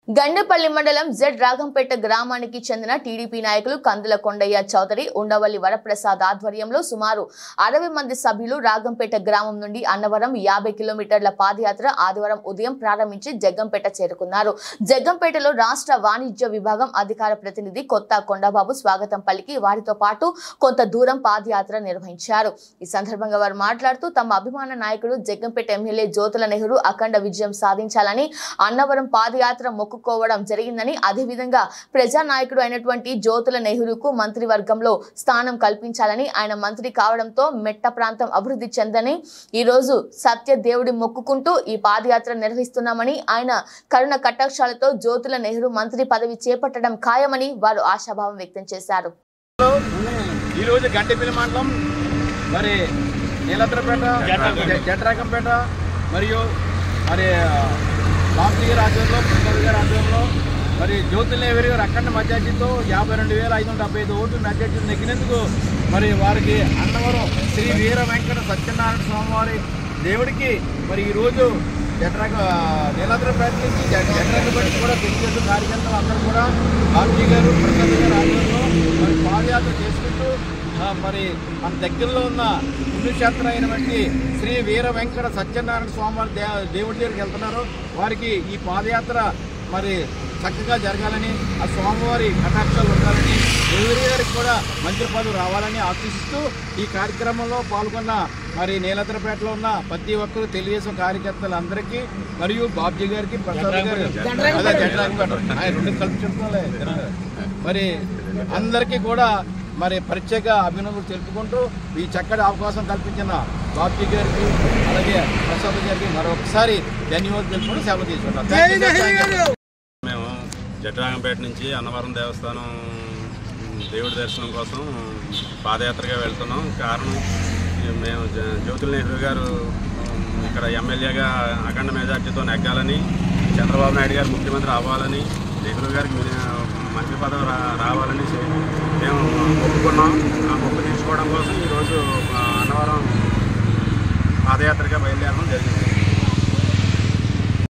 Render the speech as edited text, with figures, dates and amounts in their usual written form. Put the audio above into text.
గండేపల్లి మండలం జెడ్ రాగంపేట గ్రామానికి చెందిన టీడీపీ నాయకులు కందుల కొండయ్య చౌదరి, ఉండవల్లి వరప్రసాద్ ఆధ్వర్యంలో సుమారు 60 మంది సభ్యులు రాగంపేట గ్రామం నుండి అన్నవరం 50 కిలోమీటర్ల పాదయాత్ర ఆదివారం ఉదయం ప్రారంభించి జగ్గంపేట చేరుకున్నారు. జగ్గంపేటలో రాష్ట్ర వాణిజ్య విభాగం అధికార ప్రతినిధి కొత్త కొండబాబు స్వాగతం పలికి వారితో పాటు కొంత దూరం పాదయాత్ర నిర్వహించారు. ఈ సందర్భంగా వారు మాట్లాడుతూ తమ అభిమాన నాయకుడు జగ్గంపేట ఎమ్మెల్యే జ్యోతుల నెహ్రూ అఖండ విజయం సాధించాలని అన్నవరం పాదయాత్ర మొక్కుకోవడం జరిగిందని, అదేవిధంగా ప్రజానాయకుడు అయినటువంటి జ్యోతుల నెహ్రూకు మంత్రివర్గంలో స్థానం కల్పించాలని, ఆయన మంత్రి కావడంతో మెట్ట ప్రాంతం అభివృద్ధి చెందని ఈ రోజు సత్య దేవుడి మొక్కుకుంటూ ఈ పాదయాత్ర నిర్వహిస్తున్నామని, ఆయన కరుణ కటాక్షాలతో జ్యోతుల నెహ్రూ మంత్రి పదవి చేపట్టడం ఖాయమని వారు ఆశాభావం వ్యక్తం చేశారు. ఈ రోజు గండేపల్లి మండలం మరి నీలత్రపేట, జట్రాకంపేట మరియు మరి బాబు గారి ఆధ్వర్యంలో, ప్రసాద్ గారి ఆధ్వర్యంలో మరి జ్యోతుల నెహ్రూ గారు అఖండ మెజార్టీతో 52,575 ఓట్లు మెజార్టీ నెగ్గినందుకు మరి వారికి అన్నవరం శ్రీ వీర వెంకట సత్యనారాయణ స్వామివారి దేవుడికి మరి ఈరోజు నీలాద్రపేట నుంచి జట్రాకంపేట కూడా తెలుగుదేశం కార్యకర్తలు అందరూ కూడా బాబు గారు, ప్రసాద్ గారి ఆధ్వర్యంలో మరి పాదయాత్ర చేసుకుంటూ మరి మన దగ్గరలో ఉన్న పుణ్యక్షేత్రం అయినటువంటి శ్రీ వీర వెంకట సత్యనారాయణ స్వామివారి దేవుడి దగ్గరికి వెళ్తున్నారు. వారికి ఈ పాదయాత్ర మరి చక్కగా జరగాలని, ఆ స్వామివారి కటాక్షాలు ఉండాలని, నెహ్రూ గారికి కూడా మంత్రి పదవి రావాలని ఆశిస్తూ ఈ కార్యక్రమంలో పాల్గొన్న మరి నీలత్రపేటలో ఉన్న ప్రతి ఒక్కరు తెలుగుదేశం కార్యకర్తలందరికీ మరియు బాబ్జీ గారికి, ప్రసాద్ గారు, అదే జట్రాకంపేట రెండు కలిపి చెప్తాలే మరి అందరికీ కూడా మరి ప్రత్యేక అభినందనలు తెలుపుకుంటూ ఈ చక్కటి అవకాశం కల్పించిన బాబ్జీ గారికి అలాగే ప్రసాద్ గారికి మరొకసారి ధన్యవాదాలు తెలుపుకుంటూ సేవ తీసుకుంటాం. మేము జట్రాకంపేట నుంచి అన్నవరం దేవస్థానం దేవుడి దర్శనం కోసం పాదయాత్రగా వెళ్తున్నాం. కారణం మేము జ్యోతుల నెహ్రూ గారు ఇక్కడ ఎమ్మెల్యేగా అఖండ మెజార్టీతో నెగ్గాలని, చంద్రబాబు నాయుడు గారు ముఖ్యమంత్రి అవ్వాలని, నెహ్రూ గారికి మంత్రి పదవి రావాలని మేము ఒప్పుకున్నాం. ఆ మొక్కు తీర్చుకోవడం కోసం ఈరోజు అన్నవరం పాదయాత్రగా బయలుదేరడం జరిగింది.